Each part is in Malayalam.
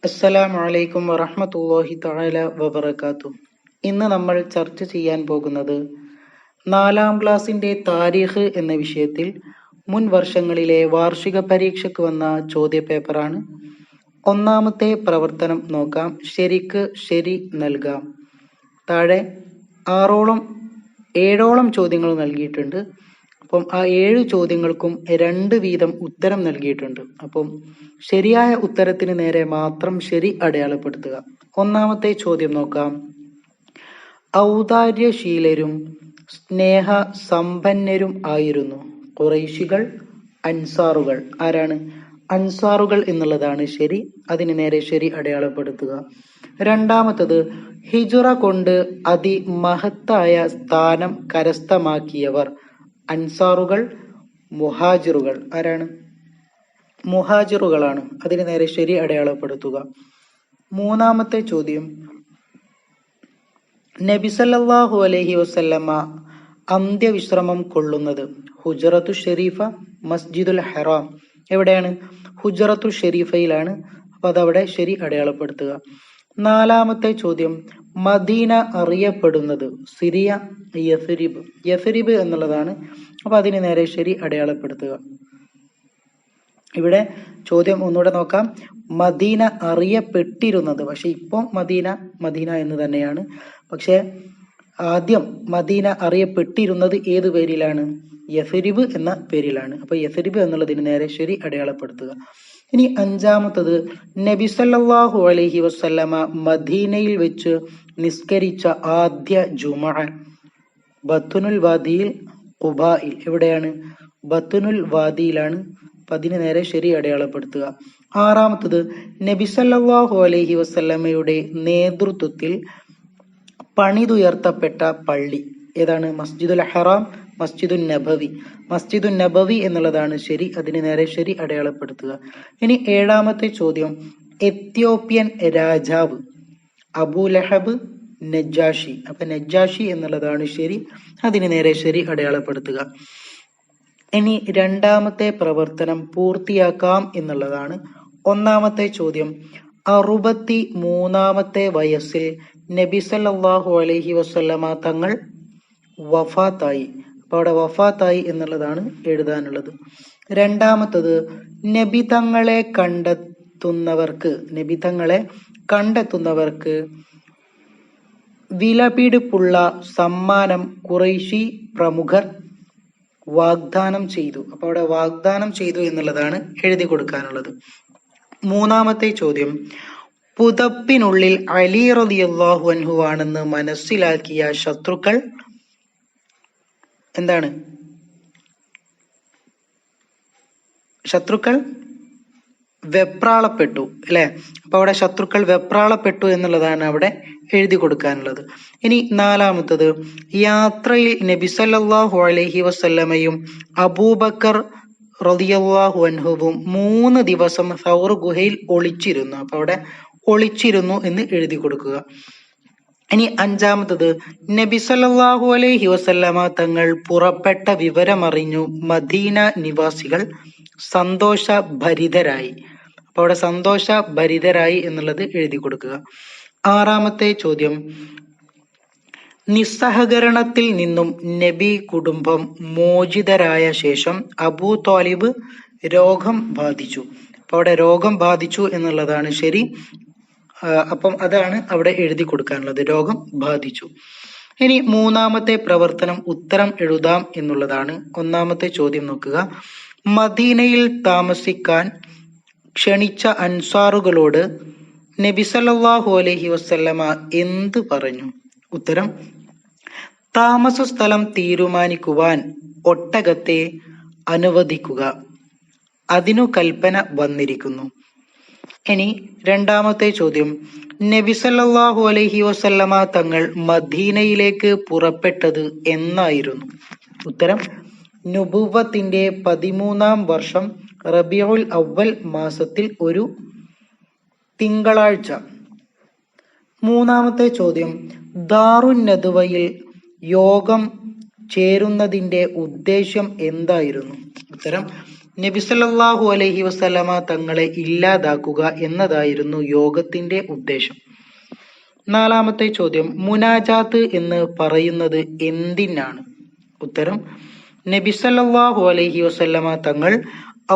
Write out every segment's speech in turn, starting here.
അസ്സലാമു അലൈക്കും വറഹ്മത്തുള്ളാഹി തആല വബറകാതുഹു. ഇന്ന് നമ്മൾ ചർച്ച ചെയ്യാൻ പോകുന്നത് 4ാം ക്ലാസ്സിന്റെ താരീഖ് എന്ന വിഷയത്തിൽ മുൻ വർഷങ്ങളിലെ വാർഷിക പരീക്ഷയ്ക്ക് വന്ന ചോദ്യപേപ്പറാണ്. ഒന്നാമത്തെ പ്രവർത്തനം നോക്കാം. ശരിക്ക് ശരി നൽകാം. താഴെ 7ഓളം ചോദ്യങ്ങൾ നൽകിയിട്ടുണ്ട്. അപ്പം ആ 7 ചോദ്യങ്ങൾക്കും 2 വീതം ഉത്തരം നൽകിയിട്ടുണ്ട്. അപ്പം ശരിയായ ഉത്തരത്തിന് നേരെ മാത്രം ശരി അടയാളപ്പെടുത്തുക. ഒന്നാമത്തെ ചോദ്യം നോക്കാം. ഔദാര്യശീലരും സ്നേഹ സമ്പന്നരും ആയിരുന്നു ഖുറൈശികൾ, അൻസാറുകൾ. ആരാണ്? അൻസാറുകൾ എന്നുള്ളതാണ് ശരി. അതിന് നേരെ ശരി അടയാളപ്പെടുത്തുക. രണ്ടാമത്തത്, ഹിജ്റ കൊണ്ട് അതിമഹത്തായ സ്ഥാനം കരസ്ഥമാക്കിയവർ അൻസാറുകൾ, മുഹാജിറുകൾ. ആരാണ്? മുഹാജിറുകളാണ്. അതിന് നേരെ ശരി അടയാളപ്പെടുത്തുക. മൂന്നാമത്തെ ചോദ്യം, നബി സല്ലല്ലാഹു അലൈഹി വസല്ലമ അന്ത്യവിശ്രമം കൊള്ളുന്നത് ഹുജ്റത്തു ഷരീഫ, മസ്ജിദുൽ ഹറാം. എവിടെയാണ്? ഹുജ്റത്തു ഷരീഫയിലാണ്. അപ്പൊ അതവിടെ ശരി അടയാളപ്പെടുത്തുക. നാലാമത്തെ ചോദ്യം, മദീന അറിയപ്പെടുന്നത് സിറിയ, യസ്രിബ്. യസ്രിബ് എന്നുള്ളതാണ്. അപ്പൊ അതിന് നേരെ ശരി അടയാളപ്പെടുത്തുക. ഇവിടെ ചോദ്യം ഒന്നുകൂടെ നോക്കാം. മദീന അറിയപ്പെട്ടിരുന്നത്, പക്ഷെ ഇപ്പോൾ മദീന എന്ന് തന്നെയാണ്. പക്ഷെ ആദ്യം മദീന അറിയപ്പെട്ടിരുന്നത് ഏത് പേരിലാണ്? യസ്രിബ് എന്ന പേരിലാണ്. അപ്പൊ യസ്രിബ് എന്നുള്ളതിന് നേരെ ശരി അടയാളപ്പെടുത്തുക. ഇനി അഞ്ചാമത്തത്, നബി സല്ലല്ലാഹു അലൈഹി വസല്ലമ മദീനയിൽ വെച്ച് നിസ്കരിച്ച ആദ്യ ജുമുഅ ബത്നുൽ വാദിയിൽ, ഖുബായിൽ. എവിടെയാണ്? ബത്നുൽ വാദിയിലാണ്. അപ്പൊ അതിന് നേരെ ശരി അടയാളപ്പെടുത്തുക. ആറാമത്തത്, നബി സല്ലല്ലാഹു അലൈഹി വസല്ലമയുടെ നേതൃത്വത്തിൽ പണിതുയർത്തപ്പെട്ട പള്ളി ഏതാണ്? മസ്ജിദുൽ ഹറാം, മസ്ജിദുൻ നബവി. മസ്ജിദുൻ നബവി എന്നുള്ളതാണ് ശരി. അതിന് നേരെ ശരി അടയാളപ്പെടുത്തുക. ഇനി ഏഴാമത്തെ ചോദ്യം, എത്യോപ്യൻ രാജാവ് അബൂ ലഹബ്, നജ്ജാഷി. അപ്പൊ നജ്ജാഷി എന്നുള്ളതാണ് ശരി. അതിന് നേരെ ശരി അടയാളപ്പെടുത്തുക. ഇനി രണ്ടാമത്തെ പ്രവർത്തനം പൂർത്തിയാക്കാം എന്നുള്ളതാണ്. ഒന്നാമത്തെ ചോദ്യം, 63ാമത്തെ വയസ്സിൽ നബി സല്ലല്ലാഹു അലൈഹി വസല്ലമ തങ്ങൾ വഫാത്തായി. അപ്പൊ അവിടെ വഫാത്തായി എന്നുള്ളതാണ് എഴുതാനുള്ളത്. രണ്ടാമത്തത്, നബി തങ്ങളെ കണ്ടെത്തുന്നവർക്ക് വിലപിടിപ്പുള്ള സമ്മാനം ഖുറൈശി പ്രമുഖർ വാഗ്ദാനം ചെയ്തു. അപ്പൊ അവിടെ വാഗ്ദാനം ചെയ്തു എന്നുള്ളതാണ് എഴുതി കൊടുക്കാനുള്ളത്. മൂന്നാമത്തെ ചോദ്യം, പുതപ്പിനുള്ളിൽ അലി റളിയല്ലാഹു അൻഹു ആണെന്ന് മനസ്സിലാക്കിയ ശത്രുക്കൾ എന്താണ്? ശത്രുക്കൾ വെപ്രാളപ്പെട്ടു, അല്ലെ? അപ്പൊ അവിടെ ശത്രുക്കൾ വെപ്രാളപ്പെട്ടു എന്നുള്ളതാണ് അവിടെ എഴുതി കൊടുക്കാനുള്ളത്. ഇനി നാലാമത്തത്, യാത്രയിൽ നബി സല്ലല്ലാഹു അലൈഹി വസല്ലമയും അബൂബക്കർ റളിയല്ലാഹു അൻഹുവും 3 ദിവസം സൗർ ഗുഹയിൽ ഒളിച്ചിരുന്നു. അപ്പൊ അവിടെ ഒളിച്ചിരുന്നു എന്ന് എഴുതി കൊടുക്കുക. ഇനി അഞ്ചാമത്തത്, നബി സല്ലല്ലാഹു അലൈഹി വസല്ലമ തങ്ങൾ പുറപ്പെട്ട വിവരമറിഞ്ഞു മദീന നിവാസികൾ സന്തോഷഭരിതരായി. അപ്പൊ അവിടെ സന്തോഷഭരിതരായി എന്നുള്ളത് എഴുതി കൊടുക്കുക. ആറാമത്തെ ചോദ്യം, നിസ്സഹകരണത്തിൽ നിന്നും നബി കുടുംബം മോചിതരായ ശേഷം അബൂ ത്വാലിബ് രോഗം ബാധിച്ചു. അപ്പൊ അവിടെ രോഗം ബാധിച്ചു എന്നുള്ളതാണ് ശരി. അപ്പം അതാണ് അവിടെ എഴുതി കൊടുക്കാനുള്ളത്, രോഗം ബാധിച്ചു. ഇനി മൂന്നാമത്തെ പ്രവർത്തനം ഉത്തരം എഴുതാം എന്നുള്ളതാണ്. ഒന്നാമത്തെ ചോദ്യം നോക്കുക. മദീനയിൽ താമസിക്കാൻ ക്ഷണിച്ച അൻസാറുകളോട് നബി സല്ലല്ലാഹു അലൈഹി വസല്ലമ എന്ത് പറഞ്ഞു? ഉത്തരം, താമസ സ്ഥലം തീരുമാനിക്കുവാൻ ഒട്ടകത്തെ അനുവദിക്കുക, അതിനു കൽപ്പന വന്നിരിക്കുന്നു. ഇനി രണ്ടാമത്തെ ചോദ്യം, നബി സല്ലല്ലാഹു അലൈഹി വസല്ലമ തങ്ങൾ മദീനയിലേക്ക് പുറപ്പെട്ടത് എന്നായിരുന്നു? ഉത്തരം, നുബുവ്വത്തിന്റെ 13ാം വർഷം റബീഉൽ അവ്വൽ മാസത്തിൽ ഒരു തിങ്കളാഴ്ച. മൂന്നാമത്തെ ചോദ്യം, ദാറുൻ നദ്വയിൽ യോഗം ചേരുന്നതിന്റെ ഉദ്ദേശ്യം എന്തായിരുന്നു? ഉത്തരം, നബി സല്ലല്ലാഹു അലൈഹി വസല്ലമ തങ്ങളെ ഇല്ലാതാക്കുക എന്നതായിരുന്നു യോഗത്തിന്റെ ഉദ്ദേശം. നാലാമത്തെ ചോദ്യം, മുനാജാത്ത് എന്ന് പറയുന്നത് എന്തിനാണ്? ഉത്തരം, നബി സല്ലല്ലാഹു അലൈഹി വസല്ലമ തങ്ങൾ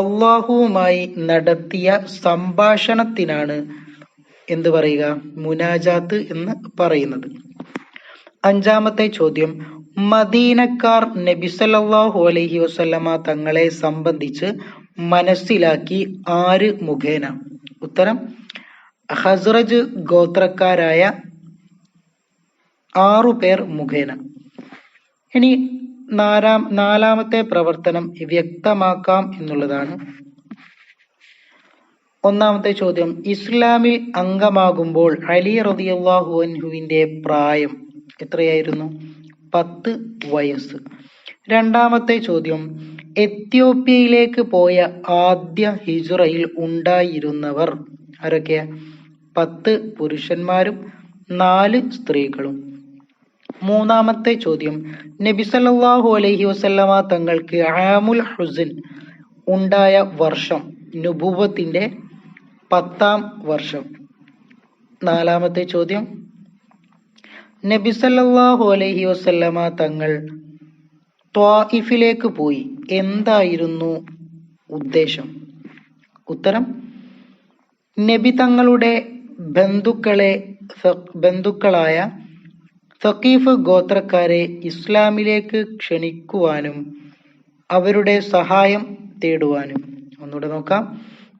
അള്ളാഹുവുമായി നടത്തിയ സംഭാഷണത്തിനാണ് എന്ത് പറയുക, മുനാജാത്ത് എന്ന് പറയുന്നത്. അഞ്ചാമത്തെ ചോദ്യം, മദീനക്കാർ നബി സല്ലല്ലാഹു അലൈഹി വസല്ലമ തങ്ങളെ സംബന്ധിച്ച് മനസ്സിലാക്കി ആര് മുഖേന? ഉത്തരം, ഖസ്റജ് ഗോത്രക്കാരായ 6 പേർ മുഖേന. ഇനി നാലാമത്തെ പ്രവർത്തനം വ്യക്തമാക്കാം എന്നുള്ളതാണ്. ഒന്നാമത്തെ ചോദ്യം, ഇസ്ലാമിൽ അംഗമാകുമ്പോൾ അലി റളിയല്ലാഹു അൻഹുവിന്റെ പ്രായം എത്രയായിരുന്നു? 10 വയസ്സ്. രണ്ടാമത്തെ ചോദ്യം, എത്യോപ്യയിലേക്ക് പോയ ആദ്യ ഹിജ്റയിൽ ഉണ്ടായിരുന്നവർ ആരൊക്കെയാ? 10 പുരുഷന്മാരും 4 സ്ത്രീകളും. മൂന്നാമത്തെ ചോദ്യം, നബി സല്ലല്ലാഹു അലൈഹി വസല്ലമ തങ്ങൾക്ക് ആമുൽ ഹുസ്ൻ ഉണ്ടായ വർഷം നുബുവത്തിന്റെ 10ാം വർഷം. നാലാമത്തെ ചോദ്യം, നബി സല്ലല്ലാഹു അലൈഹി വസല്ലമ തങ്ങൾ ത്വാഇഫിലേക്ക് പോയി, എന്തായിരുന്നു ഉദ്ദേശം? ഉത്തരം, നബി തങ്ങളുടെ ബന്ധുക്കളായ സഖീഫ് ഗോത്രക്കാരെ ഇസ്ലാമിലേക്ക് ക്ഷണിക്കുവാനും അവരുടെ സഹായം തേടുവാനും. ഒന്നുകൂടെ നോക്കാം.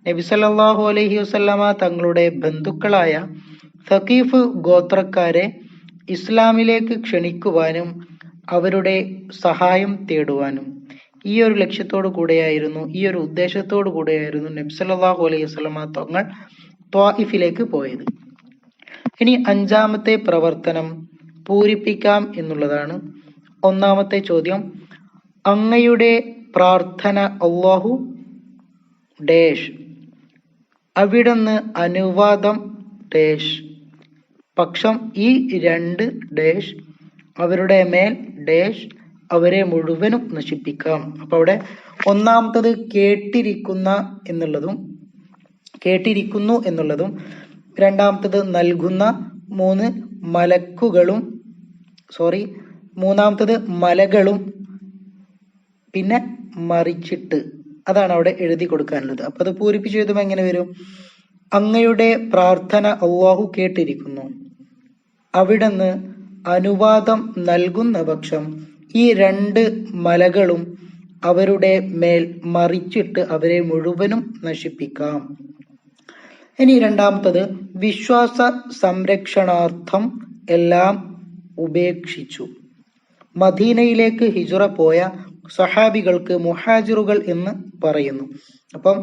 നബി സല്ലല്ലാഹു അലൈഹി വസല്ലമ തങ്ങളുടെ ബന്ധുക്കളായ സഖീഫ് ഗോത്രക്കാരെ ഇസ്ലാമിലേക്ക് ക്ഷണിക്കുവാനും അവരുടെ സഹായം തേടുവാനും. ഈ ഒരു ലക്ഷ്യത്തോടു കൂടെയായിരുന്നു, ഈ ഒരു ഉദ്ദേശത്തോടു കൂടെയായിരുന്നു നബി സല്ലല്ലാഹു അലൈഹി വസല്ലമ തങ്ങൾ ത്വാഇഫിലേക്ക് പോയത്. ഇനി അഞ്ചാമത്തെ പ്രവർത്തനം പൂരിപ്പിക്കാം എന്നുള്ളതാണ്. ഒന്നാമത്തെ ചോദ്യം, അങ്ങയുടെ പ്രാർത്ഥന അല്ലാഹു ഡേഷ്, അവിടുന്ന് അനുവാദം ഡേഷ്, പക്ഷം ഈ 2 ഡേഷ്, അവരുടെ മേൽ ഡേഷ്, അവരെ മുഴുവനും നശിപ്പിക്കാം. അപ്പൊ അവിടെ ഒന്നാമത്തത് കേട്ടിരിക്കുന്നു എന്നുള്ളതും രണ്ടാമത്തത് നൽകുന്ന 3 മലക്കുകളും മൂന്നാമത്തത് മലകളും പിന്നെ മറിച്ചിട്ട്, അതാണ് അവിടെ എഴുതി കൊടുക്കാനുള്ളത്. അപ്പൊ അത് പൂരിപ്പിച്ച് എഴുതുമ്പോൾ എങ്ങനെ വരും? അങ്ങയുടെ പ്രാർത്ഥന അല്ലാഹു കേട്ടിരിക്കുന്നു, അവിടുന്ന് അനുവാദം നൽകുന്ന പക്ഷം ഈ 2 മലകളും അവരുടെ മേൽ മറിച്ചിട്ട് അവരെ മുഴുവനും നശിപ്പിക്കാം. ഇനി രണ്ടാമത്തത്, വിശ്വാസ സംരക്ഷണാർത്ഥം എല്ലാം ഉപേക്ഷിച്ചു. മദീനയിലേക്ക് ഹിജ്റ പോയ സഹാബികൾക്ക് മുഹാജിറുകൾ എന്ന് പറയുന്നു. അപ്പം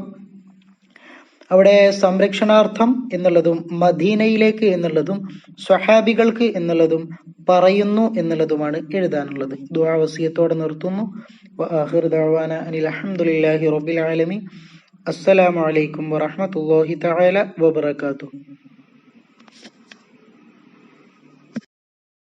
അവിടെ സംരക്ഷണാർത്ഥം എന്നുള്ളതും മദീനയിലേക്ക് എന്നുള്ളതും സ്വഹാബികൾക്ക് എന്നുള്ളതും പറയുന്നു എന്നുള്ളതുമാണ് എഴുതാനുള്ളത്. ദുആ വസിയത്തോടെ നിർത്തുന്നു. വആഖിറു ദഅവാന അനിൽ ഹംദുലില്ലാഹി റബ്ബിൽ ആലമീൻ. അസ്സലാമു അലൈക്കും വറഹ്മത്തുള്ളാഹി തആല വബറകാതുഹു.